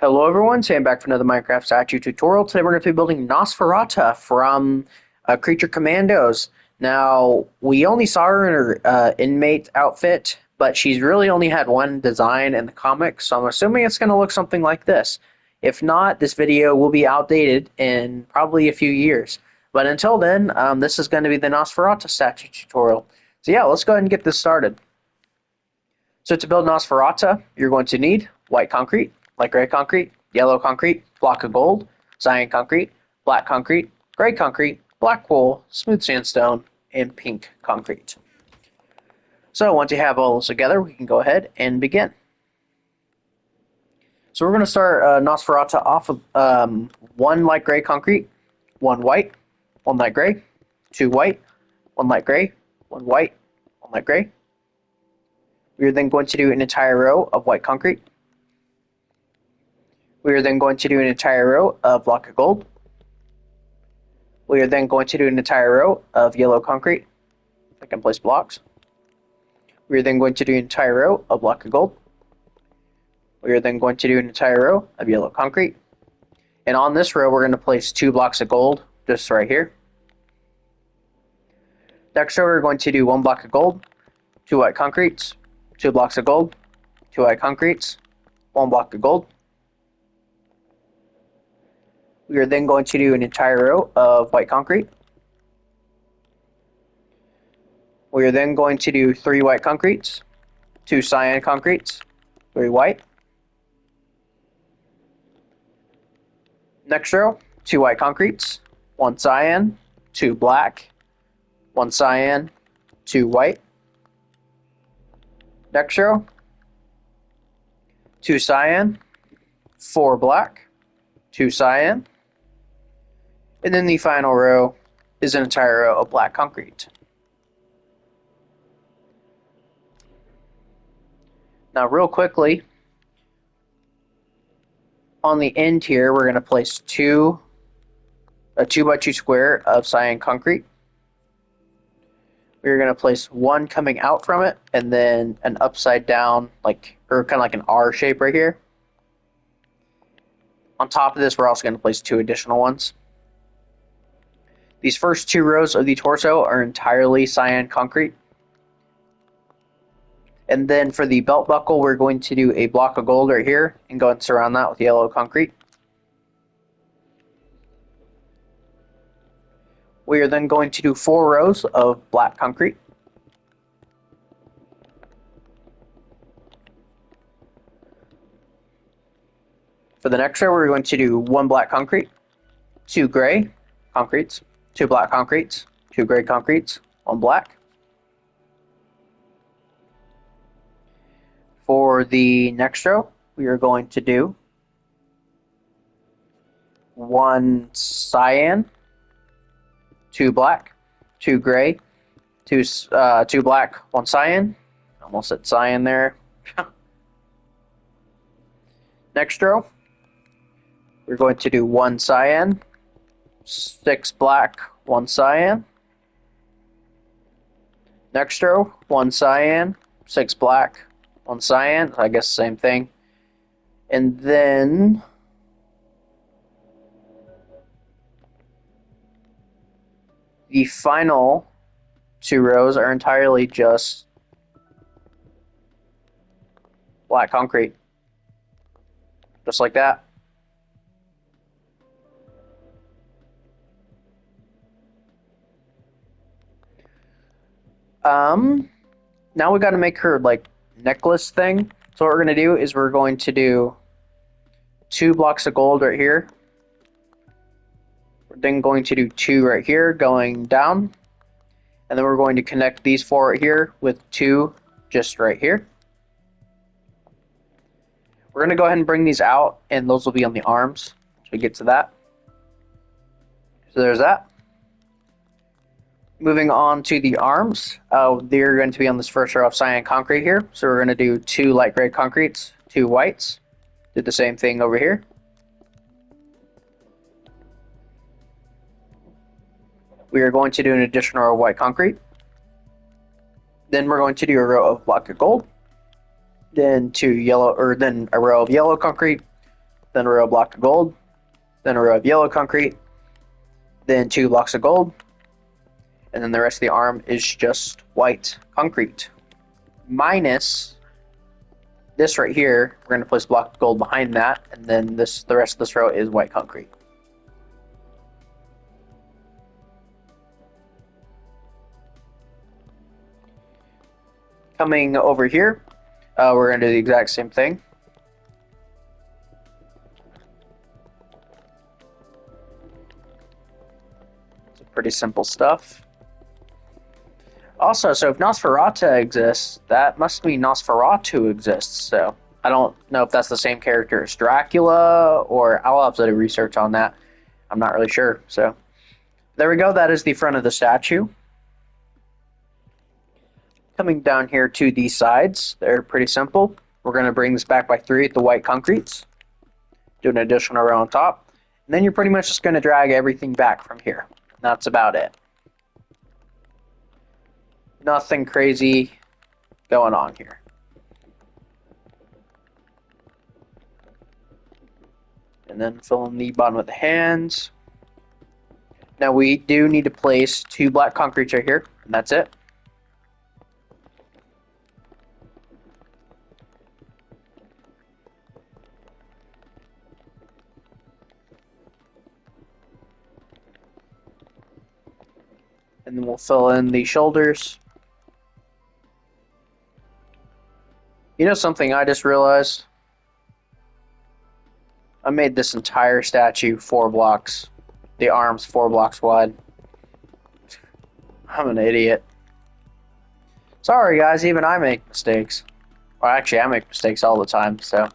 Hello everyone, Sam back for another Minecraft statue tutorial. Today we're going to be building Nosferata from Creature Commandos. Now, we only saw her in her inmate outfit, but she's really only had one design in the comic, so I'm assuming it's going to look something like this. If not, this video will be outdated in probably a few years. But until then, this is going to be the Nosferata statue tutorial. So yeah, let's go ahead and get this started. So to build Nosferata, you're going to need white concrete, light gray concrete, yellow concrete, block of gold, cyan concrete, black concrete, gray concrete, black wool, smooth sandstone, and pink concrete. So once you have all this together, we can go ahead and begin. So we're going to start Nosferata off of one light gray concrete, one white, one light gray, two white, one light gray, one white, one light gray. We are then going to do an entire row of white concrete. We are then going to do an entire row of block of gold. We are then going to do an entire row of yellow concrete. I can place blocks. We are then going to do an entire row of block of gold. We are then going to do an entire row of yellow concrete. And on this row, we're going to place 2 blocks of gold, just right here. Next row, we're going to do 1 block of gold, 2 white concretes, 2 blocks of gold, 2 white concretes, 1 block of gold. We are then going to do an entire row of white concrete. We are then going to do 3 white concretes, 2 cyan concretes, 3 white. Next row, 2 white concretes, 1 cyan, 2 black, 1 cyan, 2 white. Next row, 2 cyan, 4 black, 2 cyan. And then the final row is an entire row of black concrete. Now real quickly, on the end here, we're going to place a 2x2 square of cyan concrete. We're going to place 1 coming out from it, and then an upside down, or kind of like an R shape right here. On top of this, we're also going to place 2 additional ones. These first 2 rows of the torso are entirely cyan concrete. And then for the belt buckle, we're going to do a block of gold right here and go and surround that with yellow concrete. We are then going to do 4 rows of black concrete. For the next row, we're going to do 1 black concrete, 2 gray concretes, 2 black concretes, 2 gray concretes, 1 black. For the next row, we are going to do 1 cyan, 2 black, 2 gray, 2 black, 1 cyan. Almost said cyan there. Next row, we're going to do 1 cyan, 6 black, 1 cyan. Next row, 1 cyan, 6 black, 1 cyan. I guess same thing. And then the final 2 rows are entirely just black concrete. Just like that. Now we got to make her necklace thing. So what we're going to do is we're going to do 2 blocks of gold right here. We're then going to do 2 right here going down. And then we're going to connect these 4 right here with 2 just right here. We're going to go ahead and bring these out, and those will be on the arms once we get to that. So there's that. Moving on to the arms, they're going to be on this first row of cyan concrete here. So we're going to do 2 light gray concretes, 2 whites. Do the same thing over here. We are going to do an additional row of white concrete. Then we're going to do a row of block of gold. then a row of yellow concrete, then a row of block of gold, then a row of yellow concrete, then 2 blocks of gold, and then the rest of the arm is just white concrete. Minus this right here, we're going to place a block of gold behind that, and then the rest of this row is white concrete. Coming over here, we're going to do the exact same thing. It's pretty simple stuff. Also, so if Nosferata exists, that must mean Nosferatu exists. So I don't know if that's the same character as Dracula, or I'll have to do research on that. I'm not really sure. So there we go. That is the front of the statue. Coming down here to the sides, they're pretty simple. We're going to bring this back by 3 with the white concretes. Do an additional row on top. And then you're pretty much just going to drag everything back from here. That's about it. Nothing crazy going on here. And then fill in the bottom of the hands. Now we do need to place 2 black concretes right here, and that's it. And then we'll fill in the shoulders. You know something I just realized? I made this entire statue 4 blocks. The arms 4 blocks wide. I'm an idiot. Sorry guys, even I make mistakes. Well, actually I make mistakes all the time, so. At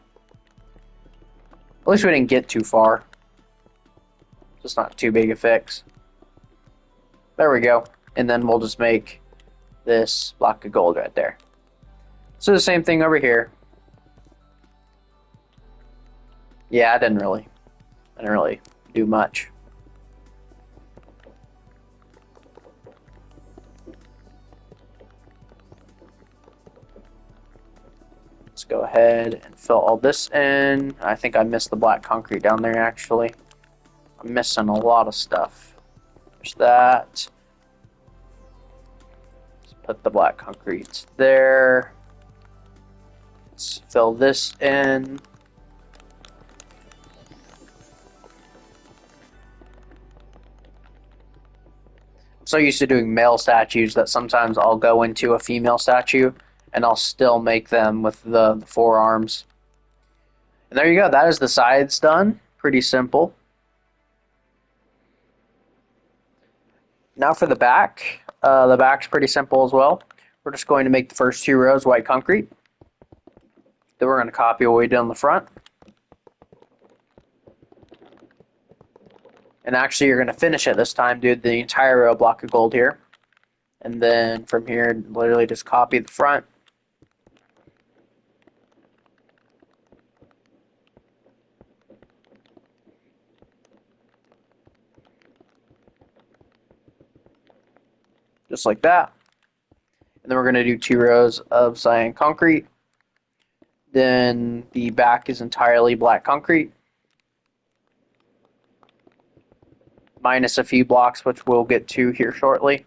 least we didn't get too far. Just not too big a fix. There we go. And then we'll just make this block of gold right there. So the same thing over here. Yeah, I didn't really do much. Let's go ahead and fill all this in. I think I missed the black concrete down there actually. I'm missing a lot of stuff. There's that. Let's put the black concrete there. Let's fill this in. I'm so used to doing male statues that sometimes I'll go into a female statue and I'll still make them with the 4 arms. And there you go. That is the sides done. Pretty simple. Now for the back. The back's pretty simple as well. We're just going to make the first 2 rows white concrete. Then we're going to copy what we did on the front. And actually you're going to finish it this time, do the entire row block of gold here. And then from here, literally just copy the front. Just like that. And then we're going to do 2 rows of cyan concrete. Then the back is entirely black concrete. Minus a few blocks, which we'll get to here shortly.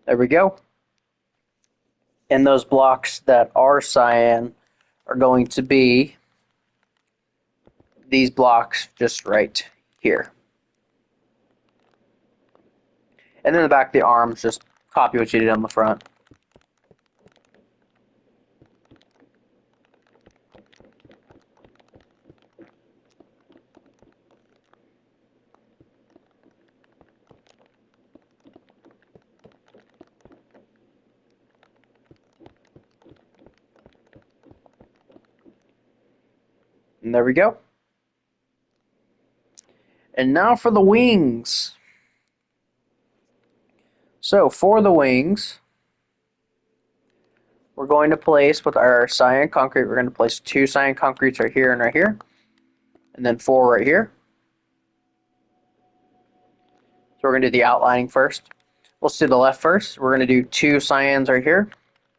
There we go. And those blocks that are cyan are going to be these blocks just right here. And then the back of the arms, just copy what you did on the front. And there we go. And now for the wings. So for the wings, we're going to place with our cyan concrete, we're going to place 2 cyan concretes right here and right here. And then 4 right here. we're going to do the outlining first. Let's do the left first. We're going to do 2 cyans right here.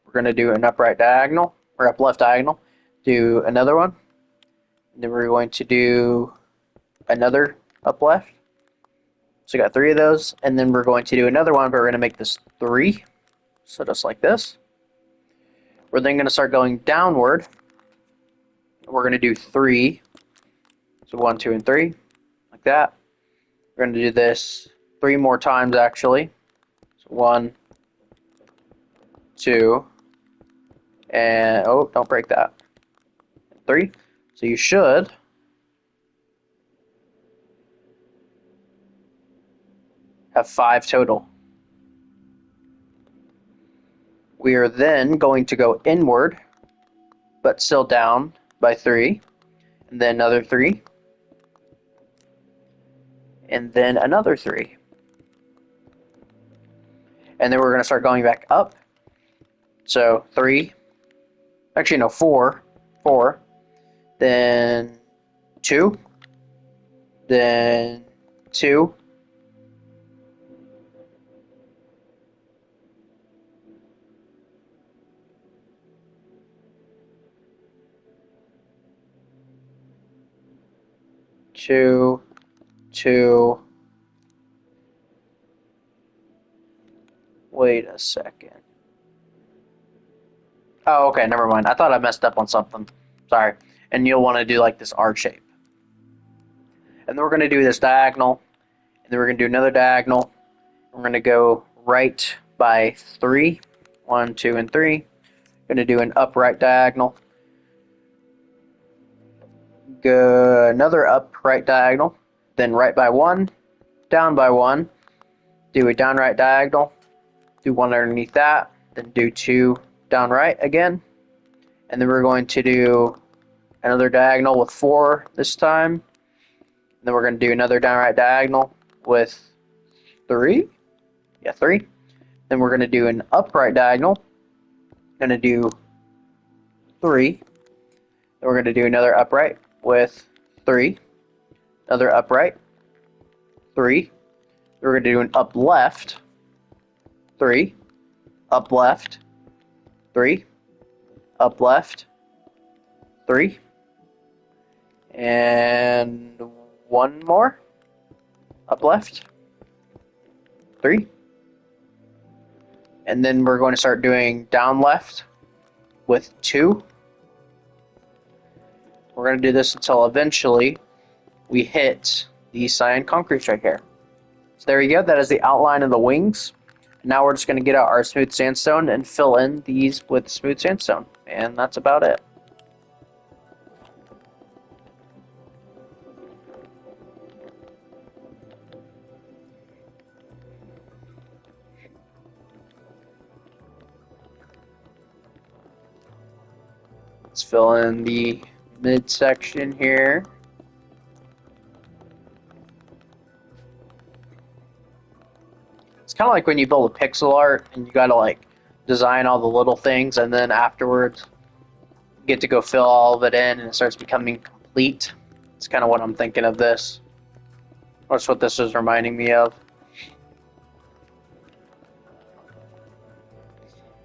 We're going to do an upright diagonal, or up left diagonal. Do another one. And then we're going to do another up left. So we got 3 of those. And then we're going to do another one, but we're going to make this 3. So just like this. We're then going to start going downward. We're going to do 3. So 1, 2, and 3. Like that. We're going to do this 3 more times actually. So 1, 2, and oh, don't break that. 3. So you should have 5 total. We are then going to go inward, but still down by 3, and then another 3, and then another 3. And then we're going to start going back up. So 3, actually no, 4, then 2, then 2, two, 2. Wait a second. Oh, okay, never mind. I thought I messed up on something. Sorry. And you'll want to do like this R shape. And then we're going to do this diagonal. And then we're going to do another diagonal. We're going to go right by 3. 1, 2, and 3. Going to do an upright diagonal. Go another upright diagonal. Then right by 1. Down by 1. Do a down right diagonal. Do 1 underneath that. Then do 2 down right again. And then we're going to do another diagonal with 4 this time. And then we're going to do another down right diagonal with 3. Yeah, 3. Then we're going to do an upright diagonal. Going to do 3. Then we're going to do another upright with 3. Another upright. 3. Then we're going to do an up left. 3. Up left. 3. Up left. 3. And 1 more. Up left. 3. And then we're going to start doing down left with 2. We're going to do this until eventually we hit the cyan concrete right here. So there you go. That is the outline of the wings. Now we're just going to get out our smooth sandstone and fill in these with smooth sandstone. And that's about it. Let's fill in the midsection here. It's kind of like when you build a pixel art and you got to like design all the little things and then afterwards you get to go fill all of it in and it starts becoming complete. It's kind of what I'm thinking of this. That's what this is reminding me of.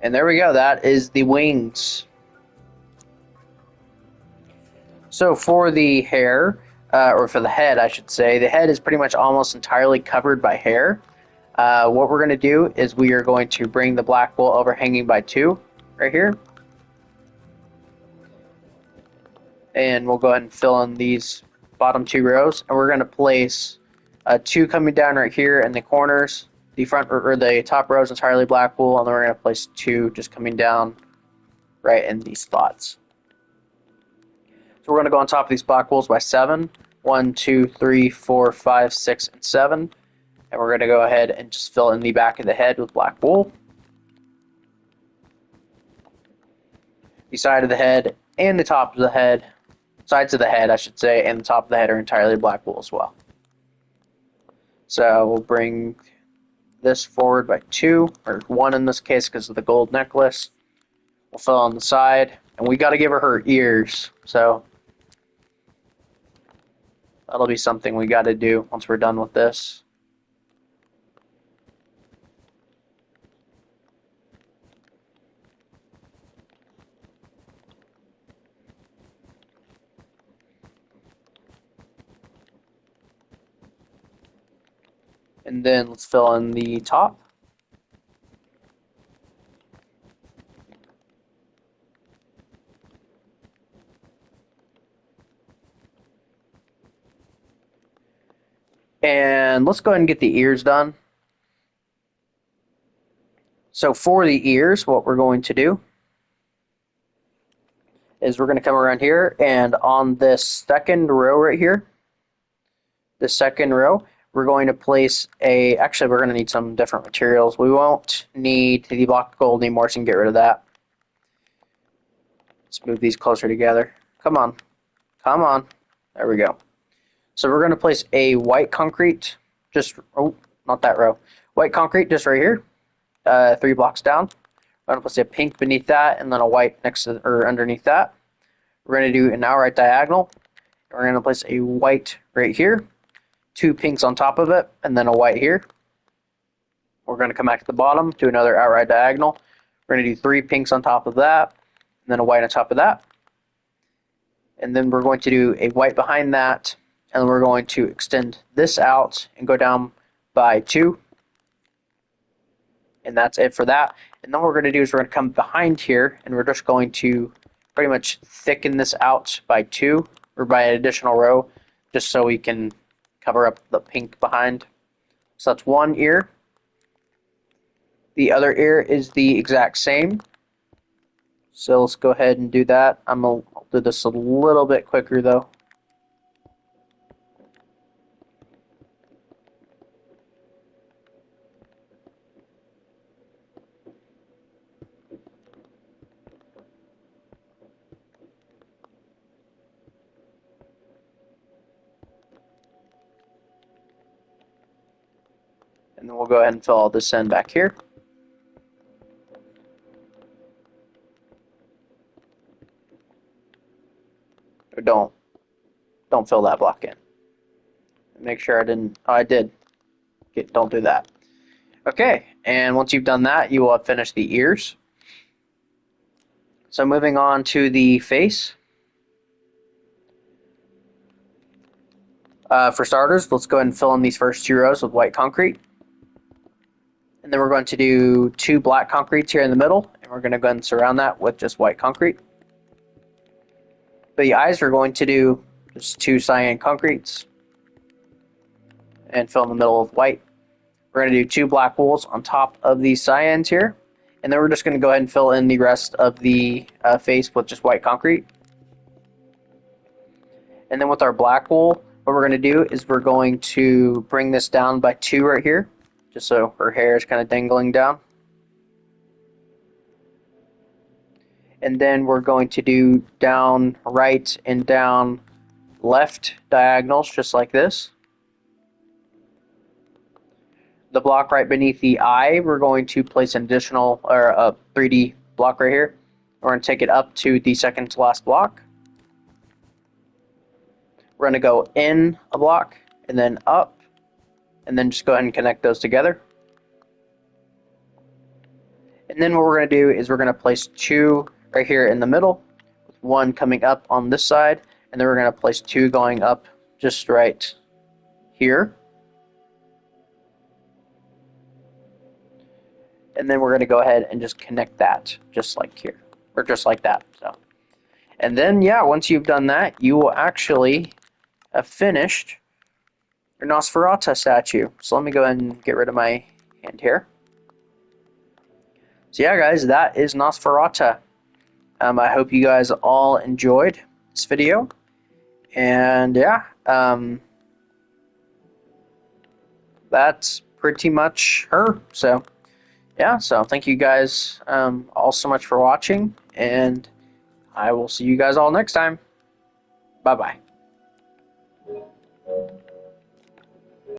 And there we go. That is the wings. So for the hair, or for the head, I should say, the head is pretty much almost entirely covered by hair. What we're going to do is we are going to bring the black wool overhanging by 2 right here. And we'll go ahead and fill in these bottom 2 rows. And we're going to place 2 coming down right here in the corners. The front or the top row is entirely black wool. And then we're going to place 2 just coming down right in these spots. So we're going to go on top of these black wools by 7. 1, 2, 3, 4, 5, 6, and 7. And we're going to go ahead and just fill in the back of the head with black wool. The side of the head and the top of the head, sides of the head I should say, and the top of the head are entirely black wool as well. So we'll bring this forward by 2, or 1 in this case because of the gold necklace. We'll fill on the side, and we got to give her ears, so that'll be something we got to do once we're done with this. And then let's fill in the top. And let's go ahead and get the ears done. So for the ears, what we're going to do is we're going to come around here, and on this second row right here, the second row, we're going to place a, actually we're going to need some different materials. We won't need the block of gold anymore, so we can get rid of that. Let's move these closer together. Come on. Come on. There we go. So we're going to place a white concrete, just, oh, not that row. White concrete just right here, 3 blocks down. We're going to place a pink beneath that, and then a white next to, or underneath that. We're going to do an outright diagonal. We're going to place a white right here, 2 pinks on top of it, and then a white here. We're going to come back to the bottom, do another outright diagonal. We're going to do 3 pinks on top of that, and then a white on top of that. And then we're going to do a white behind that, and we're going to extend this out and go down by 2. And that's it for that. And then what we're going to do is we're going to come behind here, and we're just going to pretty much thicken this out by 2, or by an additional row, just so we can cover up the pink behind. So that's one ear. The other ear is the exact same. So let's go ahead and do that. I'll do this a little bit quicker though. And then we'll go ahead and fill all this in back here. Or don't fill that block in. Make sure I didn't, oh I did. Don't do that. Okay, and once you've done that, you will have finished the ears. So moving on to the face. For starters, let's go ahead and fill in these first 2 rows with white concrete. And then we're going to do 2 black concretes here in the middle, and we're going to go ahead and surround that with just white concrete. For the eyes, we're going to do just 2 cyan concretes and fill in the middle with white. We're going to do 2 black wools on top of these cyans here, and then we're just going to go ahead and fill in the rest of the face with just white concrete. And then with our black wool, what we're going to do is we're going to bring this down by 2 right here, just so her hair is kind of dangling down. And then we're going to do down right and down left diagonals, just like this. The block right beneath the eye, we're going to place an additional, or a 3D block right here. We're going to take it up to the second to last block. We're going to go in a block, and then up, and then just go ahead and connect those together. And then what we're going to do is we're going to place 2 right here in the middle, with 1 coming up on this side, and then we're going to place 2 going up just right here. And then we're going to go ahead and just connect that just like here, or just like that. So, and then yeah, once you've done that, you will actually have finished your Nosferata statue. So let me go ahead and get rid of my hand here. So yeah, guys, that is Nosferata. I hope you guys all enjoyed this video, and yeah, that's pretty much her. So yeah, so thank you guys all so much for watching, and I will see you guys all next time. Bye-bye.